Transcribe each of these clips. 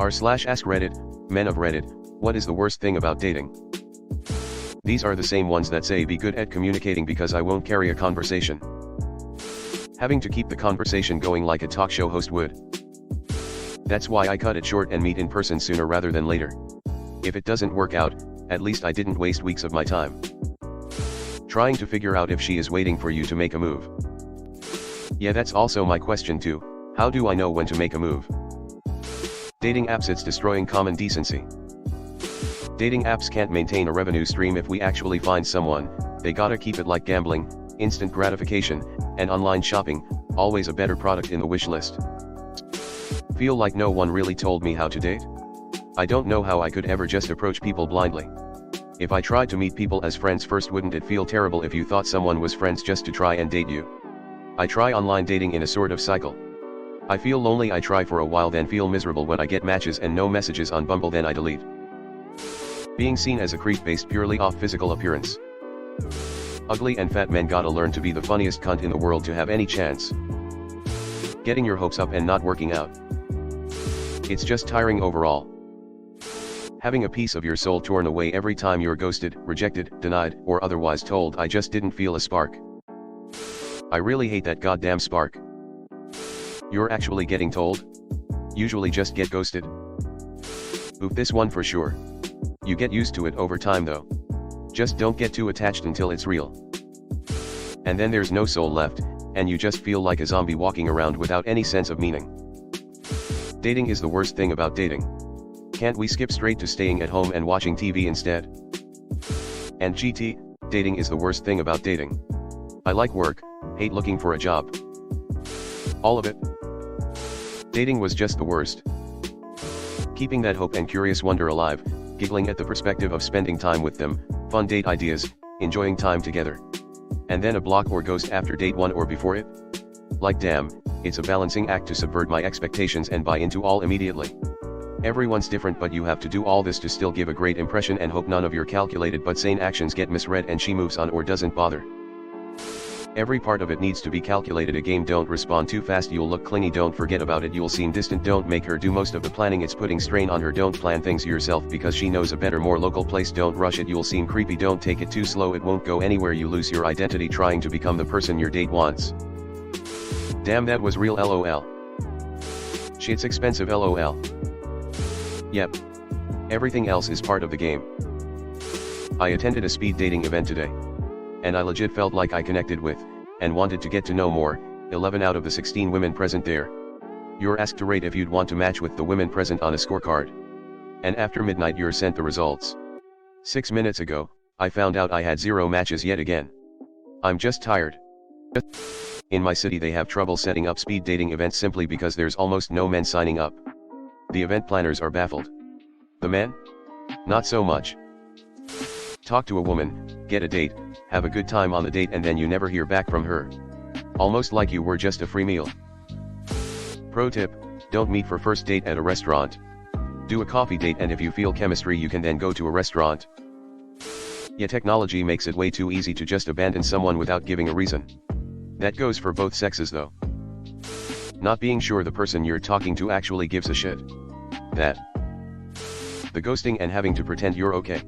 r/AskReddit, men of Reddit, what is the worst thing about dating? These are the same ones that say be good at communicating because I won't carry a conversation. Having to keep the conversation going like a talk show host would. That's why I cut it short and meet in person sooner rather than later. If it doesn't work out, at least I didn't waste weeks of my time trying to figure out if she is waiting for you to make a move. Yeah, that's also my question too. How do I know when to make a move? Dating apps, it's destroying common decency. Dating apps can't maintain a revenue stream if we actually find someone. They gotta keep it like gambling, instant gratification, and online shopping, always a better product in the wish list. Feel like no one really told me how to date? I don't know how I could ever just approach people blindly. If I tried to meet people as friends first, wouldn't it feel terrible if you thought someone was friends just to try and date you? I try online dating in a sort of cycle. I feel lonely, I try for a while, then feel miserable when I get matches and no messages on Bumble, then I delete. Being seen as a creep based purely off physical appearance. Ugly and fat men gotta learn to be the funniest cunt in the world to have any chance. Getting your hopes up and not working out. It's just tiring overall. Having a piece of your soul torn away every time you're ghosted, rejected, denied, or otherwise told I just didn't feel a spark. I really hate that goddamn spark. You're actually getting told? Usually just get ghosted. Oof, this one for sure. You get used to it over time though. Just don't get too attached until it's real. And then there's no soul left, and you just feel like a zombie walking around without any sense of meaning. Dating is the worst thing about dating. Can't we skip straight to staying at home and watching TV instead? And GT, dating is the worst thing about dating. I like work, hate looking for a job. All of it. Dating was just the worst. Keeping that hope and curious wonder alive, giggling at the perspective of spending time with them, fun date ideas, enjoying time together. And then a block or ghost after date one or before it? Like damn, it's a balancing act to subvert my expectations and buy into all immediately. Everyone's different, but you have to do all this to still give a great impression and hope none of your calculated but sane actions get misread and she moves on or doesn't bother. Every part of it needs to be calculated. A game, don't respond too fast, you'll look clingy, don't forget about it, you'll seem distant, don't make her do most of the planning, it's putting strain on her, don't plan things yourself because she knows a better, more local place, don't rush it, you'll seem creepy, don't take it too slow, it won't go anywhere, you lose your identity trying to become the person your date wants. Damn, that was real, lol. Shit's expensive, lol. Yep. Everything else is part of the game. I attended a speed dating event today. And I legit felt like I connected with, and wanted to get to know more, 11 out of the 16 women present there. You're asked to rate if you'd want to match with the women present on a scorecard. And after midnight you're sent the results. 6 minutes ago, I found out I had 0 matches yet again. I'm just tired. In my city they have trouble setting up speed dating events simply because there's almost no men signing up. The event planners are baffled. The men? Not so much. Talk to a woman, get a date, have a good time on the date, and then you never hear back from her. Almost like you were just a free meal. Pro tip, don't meet for first date at a restaurant. Do a coffee date, and if you feel chemistry you can then go to a restaurant. Yeah, technology makes it way too easy to just abandon someone without giving a reason. That goes for both sexes though. Not being sure the person you're talking to actually gives a shit. That. The ghosting and having to pretend you're okay.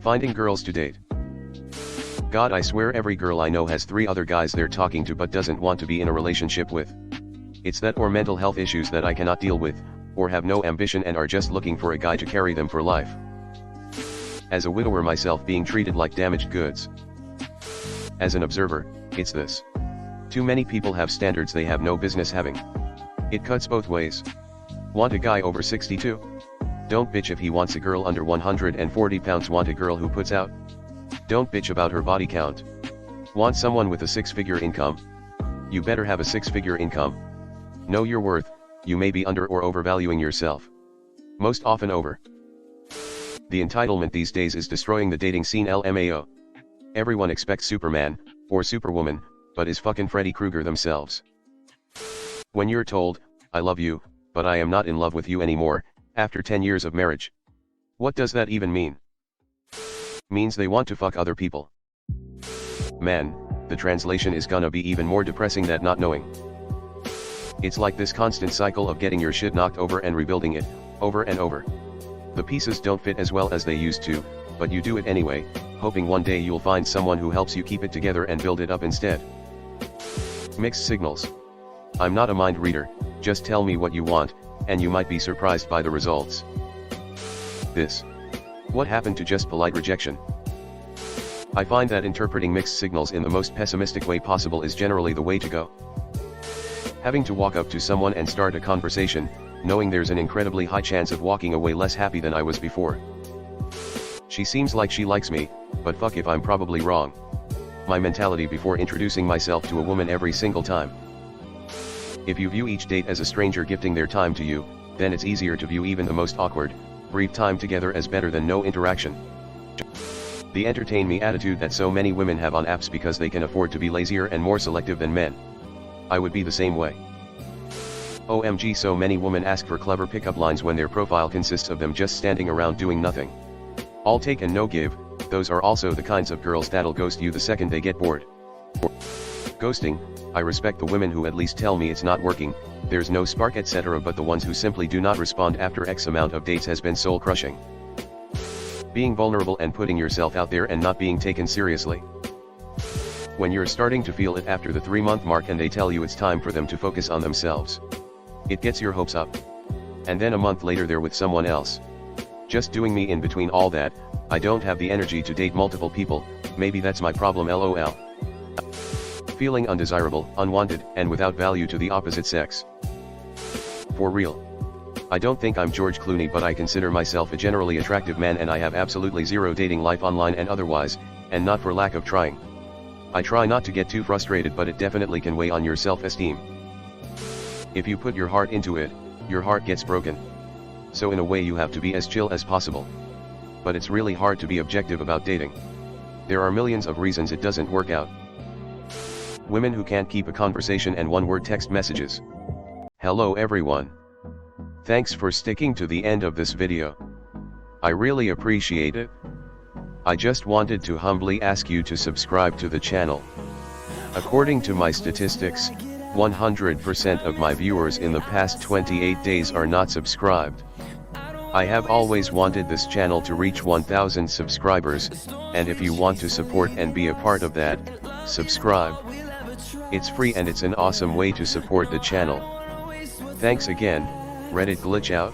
Finding girls to date. God, I swear every girl I know has 3 other guys they're talking to but doesn't want to be in a relationship with. It's that or mental health issues that I cannot deal with, or have no ambition and are just looking for a guy to carry them for life. As a widower myself, being treated like damaged goods. As an observer, it's this. Too many people have standards they have no business having. It cuts both ways. Want a guy over 62? Don't bitch if he wants a girl under 140 pounds. Want a girl who puts out? Don't bitch about her body count. Want someone with a 6-figure income? You better have a 6-figure income. Know your worth, you may be under or overvaluing yourself. Most often over. The entitlement these days is destroying the dating scene, LMAO. Everyone expects Superman, or Superwoman, but is fucking Freddy Krueger themselves. When you're told, I love you, but I am not in love with you anymore, after 10 years of marriage. What does that even mean? Means they want to fuck other people. Man, the translation is gonna be even more depressing than not knowing. It's like this constant cycle of getting your shit knocked over and rebuilding it, over and over. The pieces don't fit as well as they used to, but you do it anyway, hoping one day you'll find someone who helps you keep it together and build it up instead. Mixed signals. I'm not a mind reader, just tell me what you want, and you might be surprised by the results. This. What happened to just polite rejection? I find that interpreting mixed signals in the most pessimistic way possible is generally the way to go. Having to walk up to someone and start a conversation, knowing there's an incredibly high chance of walking away less happy than I was before. She seems like she likes me, but fuck if I'm probably wrong. My mentality before introducing myself to a woman every single time. If you view each date as a stranger gifting their time to you, then it's easier to view even the most awkward, brief time together as better than no interaction. The entertain me attitude that so many women have on apps because they can afford to be lazier and more selective than men. I would be the same way. OMG, so many women ask for clever pickup lines when their profile consists of them just standing around doing nothing. All take and no give, those are also the kinds of girls that'll ghost you the second they get bored. Ghosting, I respect the women who at least tell me it's not working, there's no spark etc., but the ones who simply do not respond after X amount of dates has been soul crushing. Being vulnerable and putting yourself out there and not being taken seriously. When you're starting to feel it after the 3-month mark and they tell you it's time for them to focus on themselves. It gets your hopes up. And then a month later they're with someone else. Just doing me in between all that, I don't have the energy to date multiple people, maybe that's my problem lol. Feeling undesirable, unwanted, and without value to the opposite sex. For real. I don't think I'm George Clooney, but I consider myself a generally attractive man and I have absolutely zero dating life online and otherwise, and not for lack of trying. I try not to get too frustrated, but it definitely can weigh on your self-esteem. If you put your heart into it, your heart gets broken. So in a way you have to be as chill as possible. But it's really hard to be objective about dating. There are millions of reasons it doesn't work out. Women who can't keep a conversation and one-word text messages. Hello everyone. Thanks for sticking to the end of this video. I really appreciate it. I just wanted to humbly ask you to subscribe to the channel. According to my statistics, 100% of my viewers in the past 28 days are not subscribed. I have always wanted this channel to reach 1,000 subscribers, and if you want to support and be a part of that, subscribe. It's free and it's an awesome way to support the channel. Thanks again, Reddit glitch out.